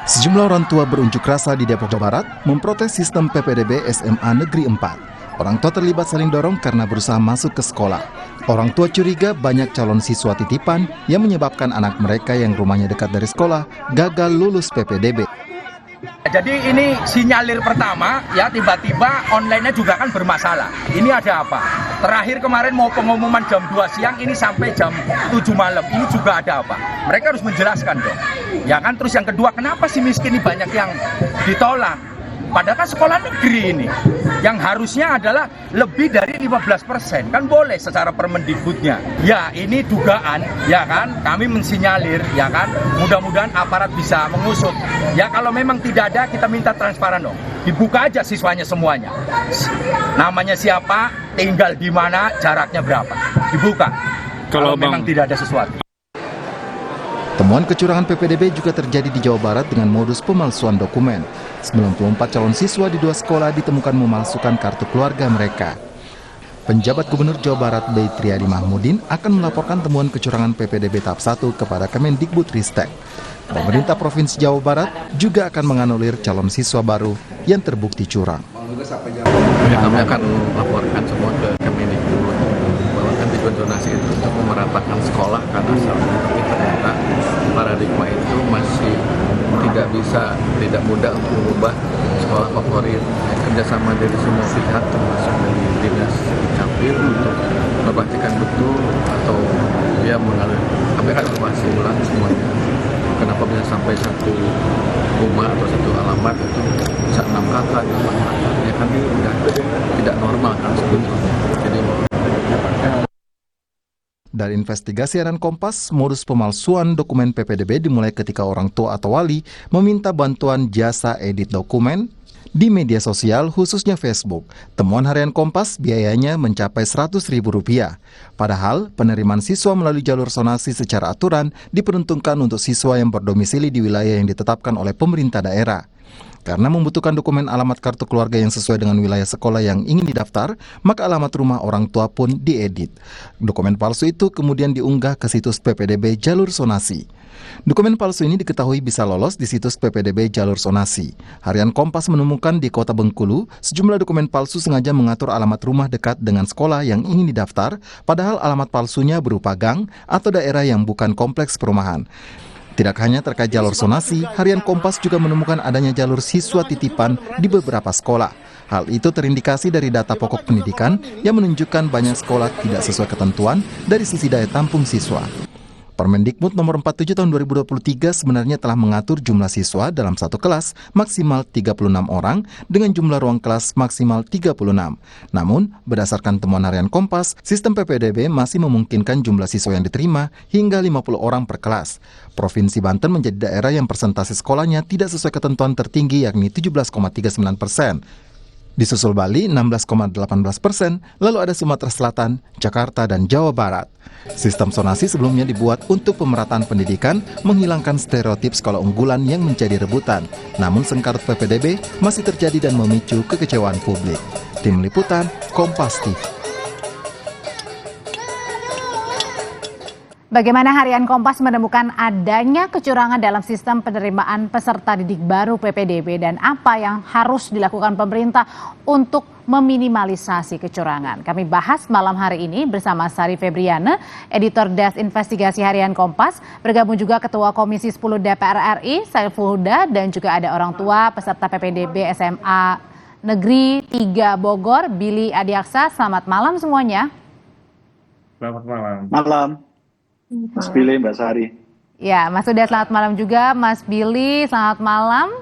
Sejumlah orang tua berunjuk rasa di Depok, Jawa Barat memprotes sistem PPDB SMA Negeri 4. Orang tua terlibat saling dorong karena berusaha masuk ke sekolah. Orang tua curiga banyak calon siswa titipan yang menyebabkan anak mereka yang rumahnya dekat dari sekolah gagal lulus PPDB. Jadi ini sinyalir pertama, ya tiba-tiba online-nya juga kan bermasalah. Ini ada apa? Terakhir kemarin mau pengumuman jam 2 siang, ini sampai jam 7 malam. Ini juga ada apa? Mereka harus menjelaskan dong. Ya kan, terus yang kedua, kenapa si miskin ini banyak yang ditolak? Padahal kan sekolah negeri ini, yang harusnya adalah lebih dari 15%, kan boleh secara Permendikbudnya. Ya ini dugaan, ya kan, kami mensinyalir, ya kan, mudah-mudahan aparat bisa mengusut. Ya kalau memang tidak ada, kita minta transparan dong, dibuka aja siswanya semuanya. Namanya siapa, tinggal di mana, jaraknya berapa, dibuka. Kalau memang tidak ada sesuatu. Temuan kecurangan PPDB juga terjadi di Jawa Barat dengan modus pemalsuan dokumen. 94 calon siswa di 2 sekolah ditemukan memalsukan kartu keluarga mereka. Penjabat Gubernur Jawa Barat B. Triadi Mahmudin akan melaporkan temuan kecurangan PPDB tahap 1 kepada Kemendikbudristek. Pemerintah Provinsi Jawa Barat juga akan menganulir calon siswa baru yang terbukti curang. Kami akan melaporkan semua ke Kemendikbud bahwa kan tujuan zonasi itu untuk memeratakan sekolah karena tapi ternyata paradigma itu masih tidak mudah untuk mengubah sekolah favorit. Kerjasama dari semua pihak termasuk dari dinas Capil untuk memastikan betul atau dia mengalir. Kami akan evaluasi ulang semuanya. Kenapa bisa sampai satu rumah atau satu alamat itu bisa 6 kakak, 8 kakak? Ya kan ini udah tidak normal kan sebetulnya. Jadi dari investigasi harian Kompas, modus pemalsuan dokumen PPDB dimulai ketika orang tua atau wali meminta bantuan jasa edit dokumen di media sosial khususnya Facebook. Temuan harian Kompas biayanya mencapai Rp100.000. Padahal penerimaan siswa melalui jalur sonasi secara aturan diperuntukkan untuk siswa yang berdomisili di wilayah yang ditetapkan oleh pemerintah daerah. Karena membutuhkan dokumen alamat kartu keluarga yang sesuai dengan wilayah sekolah yang ingin didaftar, maka alamat rumah orang tua pun diedit. Dokumen palsu itu kemudian diunggah ke situs PPDB Jalur Sonasi. Dokumen palsu ini diketahui bisa lolos di situs PPDB Jalur Sonasi. Harian Kompas menemukan di Kota Bengkulu, sejumlah dokumen palsu sengaja mengatur alamat rumah dekat dengan sekolah yang ingin didaftar, padahal alamat palsunya berupa gang atau daerah yang bukan kompleks perumahan. Tidak hanya terkait jalur sonasi, harian Kompas juga menemukan adanya jalur siswa titipan di beberapa sekolah. Hal itu terindikasi dari data pokok pendidikan yang menunjukkan banyak sekolah tidak sesuai ketentuan dari sisi daya tampung siswa. Permendikbud nomor 47 tahun 2023 sebenarnya telah mengatur jumlah siswa dalam satu kelas maksimal 36 orang dengan jumlah ruang kelas maksimal 36. Namun, berdasarkan temuan harian Kompas, sistem PPDB masih memungkinkan jumlah siswa yang diterima hingga 50 orang per kelas. Provinsi Banten menjadi daerah yang persentase sekolahnya tidak sesuai ketentuan tertinggi yakni 17,39%. Disusul Bali 16,18%, lalu ada Sumatera Selatan, Jakarta, dan Jawa Barat. Sistem sonasi sebelumnya dibuat untuk pemerataan pendidikan, menghilangkan stereotip sekolah unggulan yang menjadi rebutan. Namun sengkarut PPDB masih terjadi dan memicu kekecewaan publik. Tim Liputan, Kompas TV. Bagaimana harian Kompas menemukan adanya kecurangan dalam sistem penerimaan peserta didik baru PPDB dan apa yang harus dilakukan pemerintah untuk meminimalisasi kecurangan. Kami bahas malam hari ini bersama Sari Febriana, editor Desk Investigasi Harian Kompas, bergabung juga Ketua Komisi 10 DPR RI, Saiful Huda, dan juga ada orang tua peserta PPDB SMA Negeri 3 Bogor, Billy Adiaksa. Selamat malam semuanya. Selamat malam. Malam. Mas Billy, Mbak Sari. Ya, Mas Huda selamat malam juga, Mas Billy selamat malam,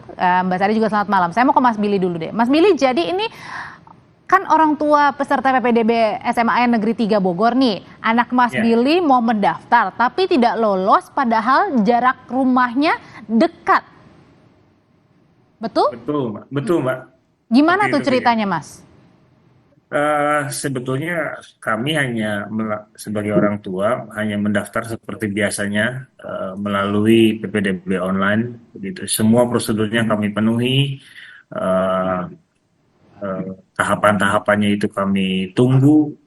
Mbak Sari juga selamat malam. Saya mau ke Mas Billy dulu deh. Mas Billy, jadi ini kan orang tua peserta PPDB SMA Negeri 3 Bogor nih, anak Mas Billy mau mendaftar tapi tidak lolos padahal jarak rumahnya dekat. Betul? Betul, Mbak. Gimana tuh ceritanya, Mas? Sebetulnya kami sebagai orang tua hanya mendaftar seperti biasanya melalui PPDB online, begitu. Semua prosedurnya kami penuhi, tahapan-tahapannya itu kami tunggu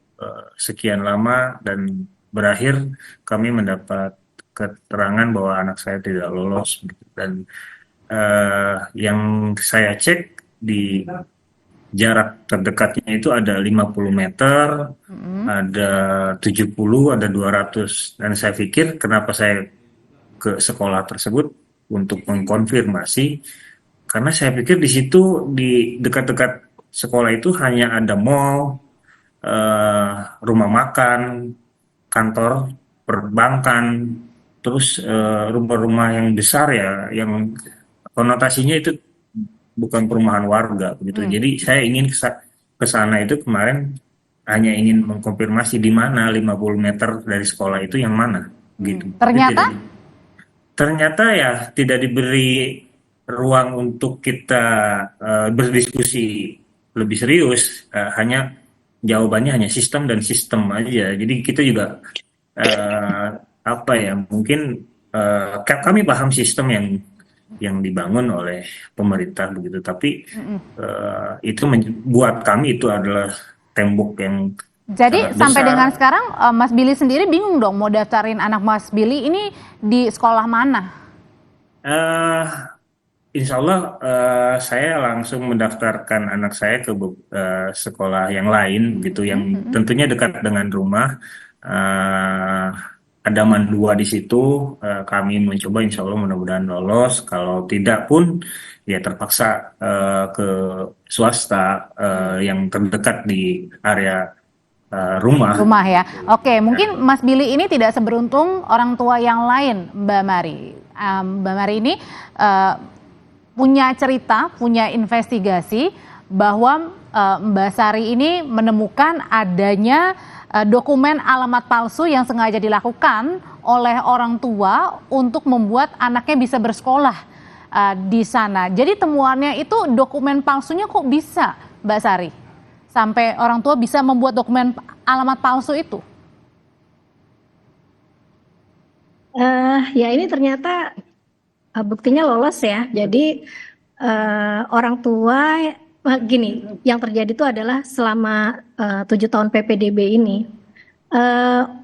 sekian lama dan berakhir kami mendapat keterangan bahwa anak saya tidak lolos, begitu. Dan yang saya cek di jarak terdekatnya itu ada 50 meter, ada 70, ada 200. Dan saya pikir kenapa saya ke sekolah tersebut untuk mengkonfirmasi, karena saya pikir di situ di dekat-dekat sekolah itu hanya ada mall, rumah makan, kantor, perbankan, terus rumah-rumah yang besar ya, yang konotasinya itu bukan perumahan warga begitu. Jadi saya ingin ke sana itu kemarin hanya ingin mengkonfirmasi di mana 50 meter dari sekolah itu yang mana gitu. Ternyata? Ternyata ya tidak diberi ruang untuk kita berdiskusi lebih serius, hanya jawabannya hanya sistem dan sistem aja. Jadi kita juga apa ya, mungkin kami paham sistem yang dibangun oleh pemerintah begitu, tapi itu buat kami itu adalah tembok yang Jadi sangat sampai besar. dengan sekarang Mas Billy sendiri bingung dong mau daftarin anak Mas Billy ini di sekolah mana? Eh, Insya Allah saya langsung mendaftarkan anak saya ke sekolah yang lain gitu, yang tentunya dekat dengan rumah. Eh, ada Mandua di situ. Kami mencoba, Insya Allah mudah-mudahan lolos. Kalau tidak pun ya terpaksa ke swasta yang terdekat di area rumah. Rumah ya. Oke, mungkin Mas Billy ini tidak seberuntung orang tua yang lain, Mbak Mari. Mbak Mari ini punya cerita, punya investigasi bahwa Mbak Sari ini menemukan adanya dokumen alamat palsu yang sengaja dilakukan oleh orang tua untuk membuat anaknya bisa bersekolah di sana. Jadi temuannya itu dokumen palsunya kok bisa, Mbak Sari? Sampai orang tua bisa membuat dokumen alamat palsu itu? Ya ini ternyata buktinya lolos ya. Jadi orang tua gini, yang terjadi itu adalah selama 7 tahun PPDB ini,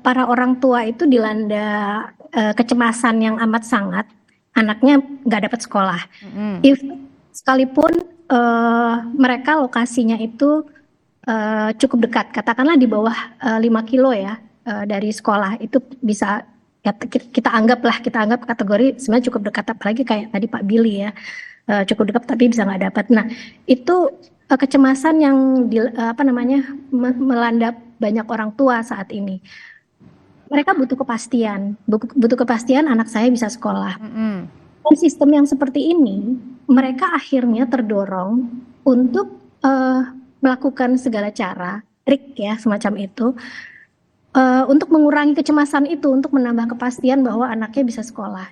para orang tua itu dilanda kecemasan yang amat sangat, anaknya nggak dapat sekolah. If sekalipun mereka lokasinya itu cukup dekat, katakanlah di bawah 5 kilo ya dari sekolah, itu bisa ya, kita anggap kategori sebenarnya cukup dekat, apalagi kayak tadi Pak Billy ya, cukup dekat tapi bisa nggak dapat. Nah itu kecemasan yang melanda banyak orang tua saat ini. Mereka butuh kepastian anak saya bisa sekolah. Dan sistem yang seperti ini, mereka akhirnya terdorong untuk melakukan segala cara, trik ya semacam itu, untuk mengurangi kecemasan itu, untuk menambah kepastian bahwa anaknya bisa sekolah.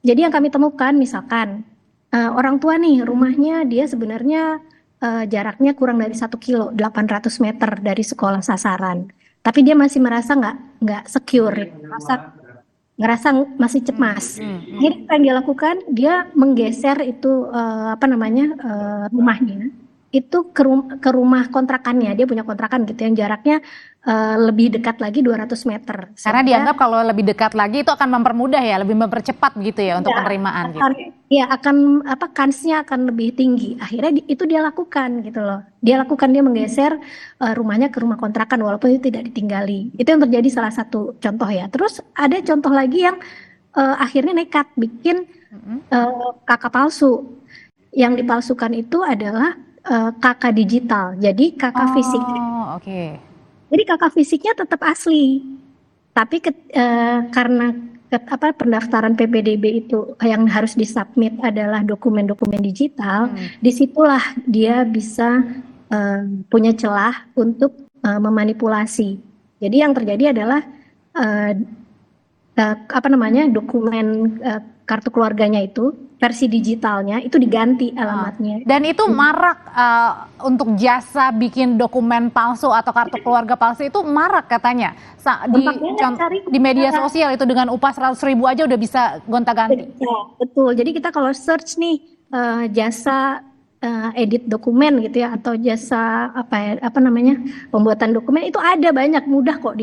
Jadi yang kami temukan misalkan orang tua nih rumahnya dia sebenarnya jaraknya kurang dari 1 kilo, 800 meter dari sekolah sasaran. Tapi dia masih merasa nggak secure, ngerasa masih cemas. Jadi apa yang dia lakukan? Dia menggeser itu rumahnya itu ke rumah kontrakannya. Dia punya kontrakan gitu yang jaraknya lebih dekat lagi 200 meter. Karena dianggap kalau lebih dekat lagi itu akan mempermudah ya, lebih mempercepat gitu ya untuk penerimaan gitu. Ya akan kansnya akan lebih tinggi. Akhirnya itu dia lakukan gitu loh. Dia menggeser rumahnya ke rumah kontrakan walaupun itu tidak ditinggali. Itu yang terjadi salah satu contoh ya. Terus ada contoh lagi yang akhirnya nekat bikin kakak palsu. Yang dipalsukan itu adalah kakak digital, jadi kakak fisik. Oke. Jadi kakak fisiknya tetap asli, tapi karena pendaftaran PPDB itu yang harus disubmit adalah dokumen-dokumen digital, disitulah dia bisa punya celah untuk memanipulasi. Jadi yang terjadi adalah dokumen kartu keluarganya itu versi digitalnya itu diganti alamatnya. Dan itu marak untuk jasa bikin dokumen palsu atau kartu keluarga palsu itu marak katanya. Di media sosial itu dengan upah 100.000 aja udah bisa gonta-ganti. Betul. Jadi kita kalau search nih jasa edit dokumen gitu ya, atau jasa pembuatan dokumen itu ada banyak, mudah kok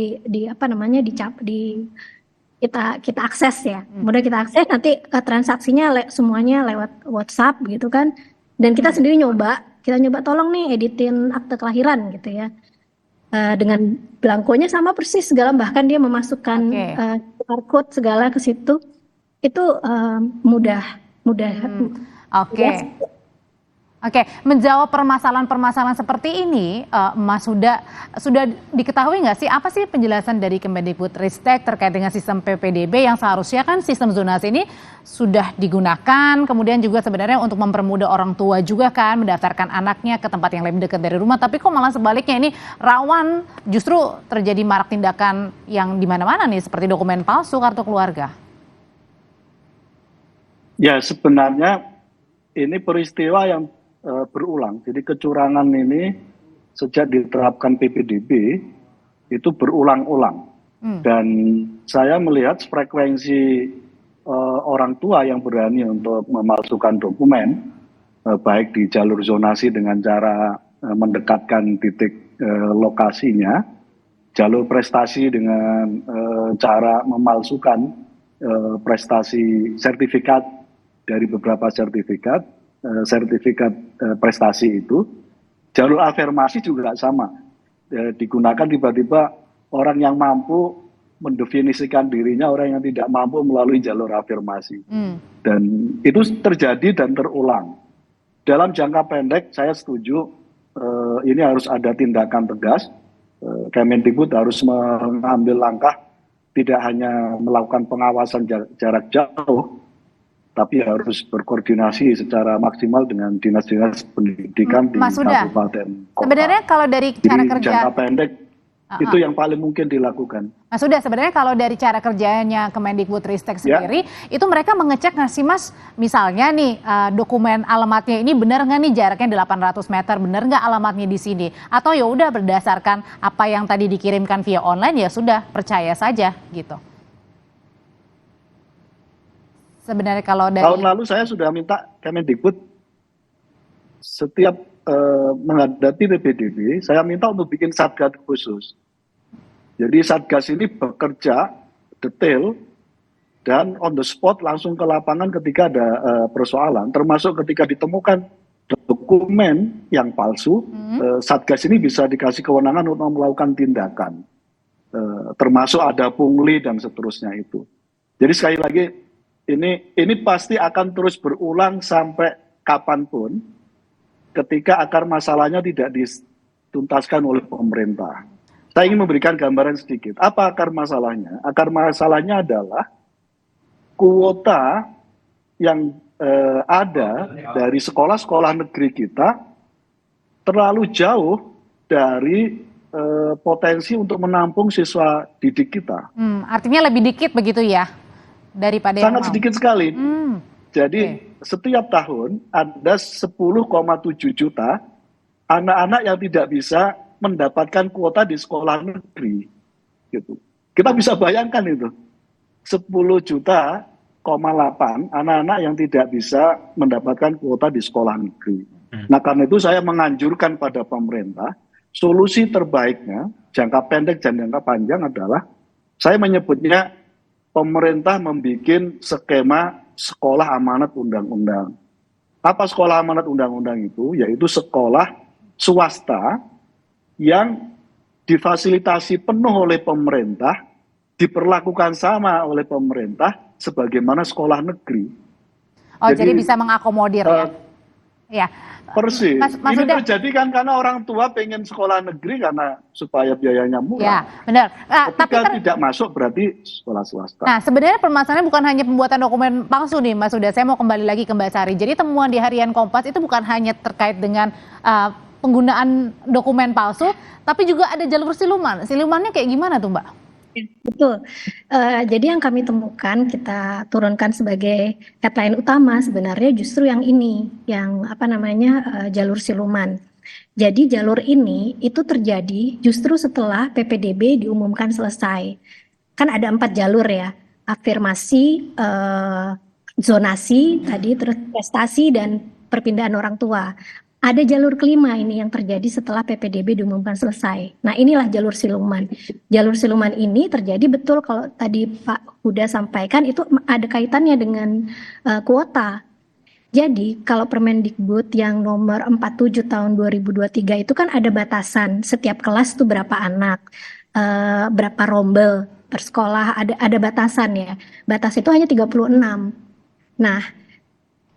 kita akses ya, mudah kita akses, nanti transaksinya semuanya lewat WhatsApp gitu kan, dan kita sendiri kita nyoba tolong nih editin akte kelahiran gitu ya. Dengan belangkonya sama persis segala, bahkan dia memasukkan QR code segala ke situ, itu mudah. Oke, menjawab permasalahan-permasalahan seperti ini, Mas sudah diketahui nggak sih apa sih penjelasan dari Kemendikbudristek terkait dengan sistem PPDB yang seharusnya kan sistem zonasi ini sudah digunakan, kemudian juga sebenarnya untuk mempermudah orang tua juga kan mendaftarkan anaknya ke tempat yang lebih dekat dari rumah, tapi kok malah sebaliknya ini rawan justru terjadi marak tindakan yang di mana-mana nih seperti dokumen palsu, kartu keluarga. Ya, sebenarnya ini peristiwa yang berulang. Jadi kecurangan ini sejak diterapkan PPDB itu berulang-ulang. Dan saya melihat frekuensi orang tua yang berani untuk memalsukan dokumen, baik di jalur zonasi dengan cara mendekatkan titik lokasinya, jalur prestasi dengan cara memalsukan prestasi sertifikat dari beberapa sertifikat prestasi itu, jalur afirmasi juga sama. Digunakan tiba-tiba orang yang mampu mendefinisikan dirinya, orang yang tidak mampu melalui jalur afirmasi. Dan itu terjadi dan terulang. Dalam jangka pendek saya setuju ini harus ada tindakan tegas. Kemendikbud harus mengambil langkah tidak hanya melakukan pengawasan jarak jauh, tapi harus berkoordinasi secara maksimal dengan dinas-dinas pendidikan di kabupaten kota. Sebenarnya kalau dari cara kerja jangka pendek itu yang paling mungkin dilakukan. Mas Huda, sebenarnya kalau dari cara kerjanya Kemendikbudristek sendiri, itu mereka mengecek nggak sih Mas, misalnya nih dokumen alamatnya ini benar nggak nih jaraknya 800 meter, benar nggak alamatnya di sini? Atau ya udah berdasarkan apa yang tadi dikirimkan via online ya sudah percaya saja gitu. Sebenarnya kalau dari tahun lalu saya sudah minta Kemendikbud setiap menghadapi PPDB, saya minta untuk bikin satgas khusus. Jadi satgas ini bekerja detail dan on the spot langsung ke lapangan ketika ada persoalan, termasuk ketika ditemukan dokumen yang palsu, satgas ini bisa dikasih kewenangan untuk melakukan tindakan, termasuk ada pungli dan seterusnya itu. Jadi sekali lagi, ini pasti akan terus berulang sampai kapanpun ketika akar masalahnya tidak dituntaskan oleh pemerintah. Saya ingin memberikan gambaran sedikit. Apa akar masalahnya? Akar masalahnya adalah kuota yang ada dari sekolah-sekolah negeri kita terlalu jauh dari potensi untuk menampung siswa didik kita. Artinya lebih dikit begitu ya? Daripada sangat sedikit sekali. Jadi setiap tahun ada 10,7 juta anak-anak yang tidak bisa mendapatkan kuota di sekolah negeri. Gitu. Kita bisa bayangkan itu. 10,8 juta anak-anak yang tidak bisa mendapatkan kuota di sekolah negeri. Nah, karena itu saya menganjurkan pada pemerintah, solusi terbaiknya jangka pendek dan jangka panjang adalah saya menyebutnya pemerintah membuat skema sekolah amanat undang-undang. Apa sekolah amanat undang-undang itu? Yaitu sekolah swasta yang difasilitasi penuh oleh pemerintah, diperlakukan sama oleh pemerintah sebagaimana sekolah negeri. Jadi bisa mengakomodir ya? Persis. Mas ini Huda, terjadi kan karena orang tua pengen sekolah negeri karena supaya biayanya murah. Ya, benar. Ketika tidak masuk berarti sekolah swasta. Nah, sebenarnya permasalahannya bukan hanya pembuatan dokumen palsu nih, Mas Huda. Saya mau kembali lagi ke Mbak Sari. Jadi temuan di Harian Kompas itu bukan hanya terkait dengan penggunaan dokumen palsu, tapi juga ada jalur siluman. Silumannya kayak gimana tuh, Mbak? Betul. Jadi yang kami temukan, kita turunkan sebagai headline utama sebenarnya justru yang ini, yang jalur siluman. Jadi jalur ini itu terjadi justru setelah PPDB diumumkan selesai. Kan ada 4 jalur ya, afirmasi, zonasi, tadi terus prestasi dan perpindahan orang tua. Ada jalur kelima ini yang terjadi setelah PPDB diumumkan selesai. Nah, inilah jalur siluman. Jalur siluman ini terjadi betul kalau tadi Pak Huda sampaikan itu ada kaitannya dengan kuota. Jadi, kalau Permendikbud yang nomor 47 tahun 2023 itu kan ada batasan setiap kelas tuh berapa anak, berapa rombel per sekolah, ada batasan ya. Batas itu hanya 36. Nah,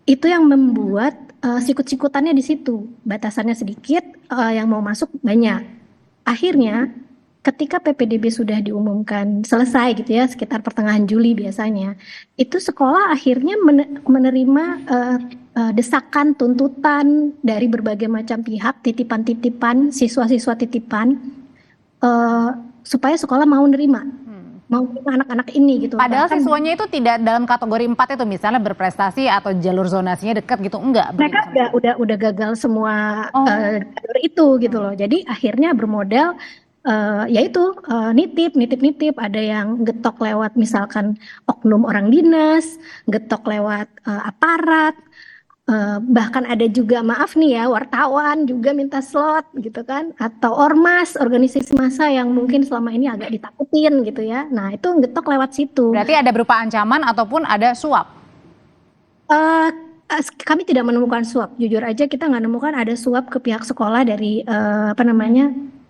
itu yang membuat sikut-sikutannya di situ. Batasannya sedikit, yang mau masuk banyak. Akhirnya, ketika PPDB sudah diumumkan selesai gitu ya, sekitar pertengahan Juli biasanya, itu sekolah akhirnya menerima desakan, tuntutan dari berbagai macam pihak, titipan-titipan, siswa-siswa titipan, supaya sekolah mau nerima anak-anak ini gitu. Padahal Bahkan siswanya itu tidak dalam kategori 4 itu, misalnya berprestasi atau jalur zonasinya dekat gitu, enggak. mereka udah gagal semua jalur itu gitu loh. Jadi akhirnya bermodal yaitu nitip, ada yang getok lewat misalkan oknum orang dinas, getok lewat aparat, bahkan ada juga maaf nih ya wartawan juga minta slot gitu kan, atau ormas, organisasi massa yang mungkin selama ini agak ditakutin gitu ya. Nah itu getok lewat situ. Berarti ada berupa ancaman ataupun ada suap. Kami tidak menemukan suap, jujur aja kita nggak menemukan ada suap ke pihak sekolah dari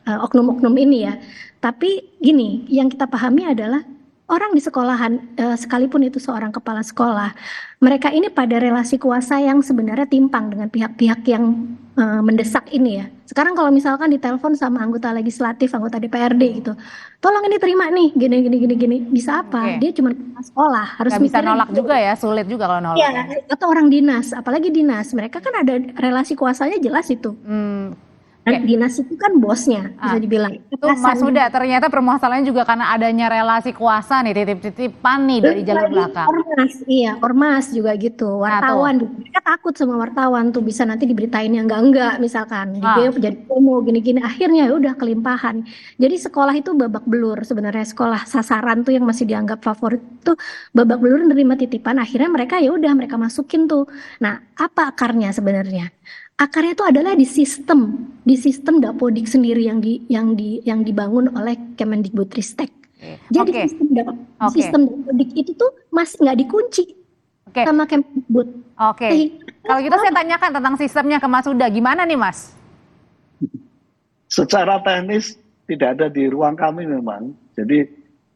oknum-oknum ini ya. Tapi gini, yang kita pahami adalah orang di sekolahan, sekalipun itu seorang kepala sekolah, mereka ini pada relasi kuasa yang sebenarnya timpang dengan pihak-pihak yang mendesak ini ya. Sekarang kalau misalkan ditelepon sama anggota legislatif, anggota DPRD gitu, tolong ini terima nih, gini, bisa apa? Oke. Dia cuma kepala sekolah, harus Nggak bisa mikirin nolak gitu. juga ya, sulit juga kalau nolak. Iya, atau orang dinas, apalagi dinas, mereka kan ada relasi kuasanya jelas itu. Dan Oke. dinas itu kan bosnya, bisa dibilang. Itu Mas Huda, ternyata permasalahannya juga karena adanya relasi kuasa nih, titip-titipan nih dari jalur belakang. Ormas juga gitu, wartawan juga. Mereka takut sama wartawan tuh bisa nanti diberitain yang enggak misalkan, dia jadi promo gini-gini, akhirnya ya udah kelimpahan. Jadi sekolah itu babak belur sebenarnya, sekolah sasaran tuh yang masih dianggap favorit tuh babak belur nerima titipan, akhirnya mereka ya udah mereka masukin tuh. Nah, apa akarnya sebenarnya? Akarnya itu adalah di sistem Dapodik sendiri yang dibangun oleh Kemendikbudristek. Jadi Oke. sistem Dapodik itu tuh masih nggak dikunci Oke. sama Kemendikbud. Oke. Kalau gitu saya tanyakan tentang sistemnya ke Mas Huda, gimana nih Mas? Secara teknis tidak ada di ruang kami memang. Jadi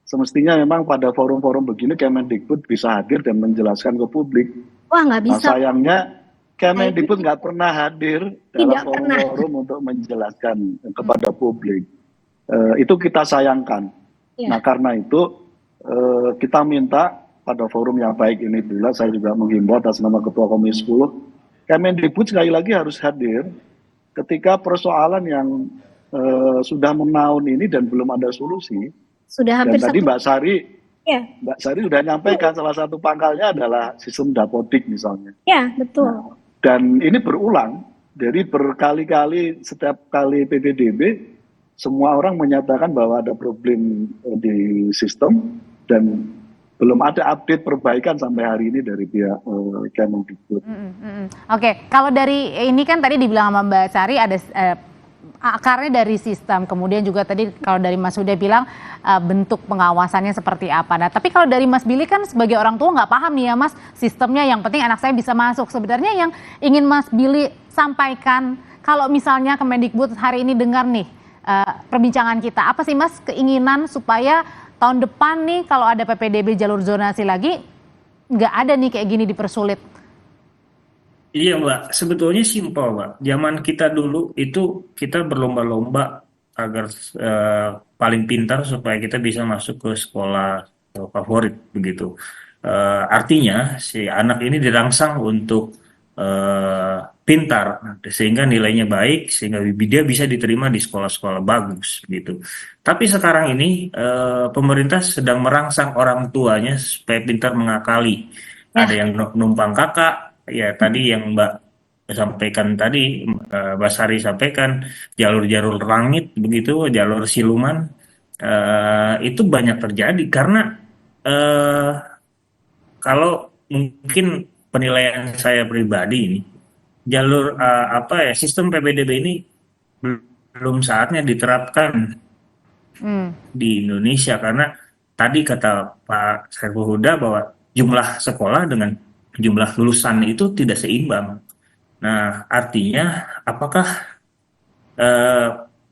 semestinya memang pada forum-forum begini Kemendikbud bisa hadir dan menjelaskan ke publik. Wah nggak Nah, bisa. sayangnya Kemendikbud nggak pernah hadir dalam Tidak pernah. forum-forum untuk menjelaskan kepada publik. Itu kita sayangkan. Ya. Nah karena itu kita minta pada forum yang baik ini pula, saya juga menghimbau atas nama Ketua Komisi 10, Kemendikbud sekali lagi harus hadir ketika persoalan yang sudah menaun ini dan belum ada solusi. Sudah Dan hampir tadi satu. Mbak Sari sudah nyampaikan salah satu pangkalnya adalah sistem Dapodik misalnya. Ya betul. Dan ini berulang, jadi berkali-kali setiap kali PPDB, semua orang menyatakan bahwa ada problem di sistem dan belum ada update perbaikan sampai hari ini dari pihak Kemendikbud. Oke, kalau dari ini kan tadi dibilang sama Mbak Sari ada akarnya dari sistem, kemudian juga tadi kalau dari Mas Huda bilang bentuk pengawasannya seperti apa. Nah, tapi kalau dari Mas Billy kan sebagai orang tua nggak paham nih ya Mas, sistemnya yang penting anak saya bisa masuk. Sebenarnya yang ingin Mas Billy sampaikan, kalau misalnya Kemendikbud hari ini dengar nih perbincangan kita, apa sih Mas keinginan supaya tahun depan nih kalau ada PPDB jalur zonasi lagi, nggak ada nih kayak gini dipersulit? Iya Mbak, sebetulnya simpel Mbak. Zaman kita dulu itu kita berlomba-lomba agar paling pintar supaya kita bisa masuk ke sekolah favorit begitu. Artinya si anak ini dirangsang untuk pintar sehingga nilainya baik sehingga dia bisa diterima di sekolah-sekolah bagus gitu. Tapi sekarang ini pemerintah sedang merangsang orang tuanya supaya pintar mengakali. Ada yang numpang kakak, ya tadi yang Mbak sampaikan tadi, Mbak Sari sampaikan jalur-jalur langit begitu, jalur siluman itu banyak terjadi karena kalau mungkin penilaian saya pribadi ini jalur sistem PPDB ini belum saatnya diterapkan di Indonesia, karena tadi kata Pak Saiful Huda bahwa jumlah sekolah dengan jumlah lulusan itu tidak seimbang. Nah, artinya apakah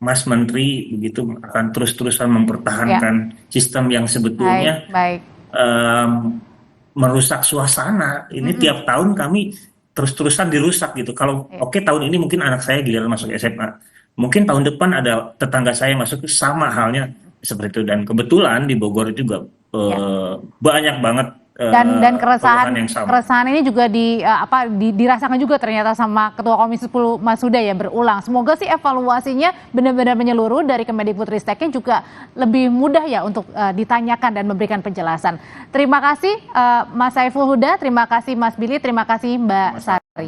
Mas Menteri begitu akan terus-terusan mempertahankan sistem yang sebetulnya merusak suasana? Ini tiap tahun kami terus-terusan dirusak gitu. Kalau tahun ini mungkin anak saya giliran masuk SMA, mungkin tahun depan ada tetangga saya masuk, sama halnya seperti itu. Dan kebetulan di Bogor juga banyak banget dan keresahan yang sama. keresahan ini juga dirasakan juga ternyata sama Ketua Komisi 10 Mas Huda ya, berulang. Semoga sih evaluasinya benar-benar menyeluruh dari Kemendikbudristeknya juga lebih mudah ya untuk ditanyakan dan memberikan penjelasan. Terima kasih Mas Saiful Huda, terima kasih Mas Billy, terima kasih Mbak Sari.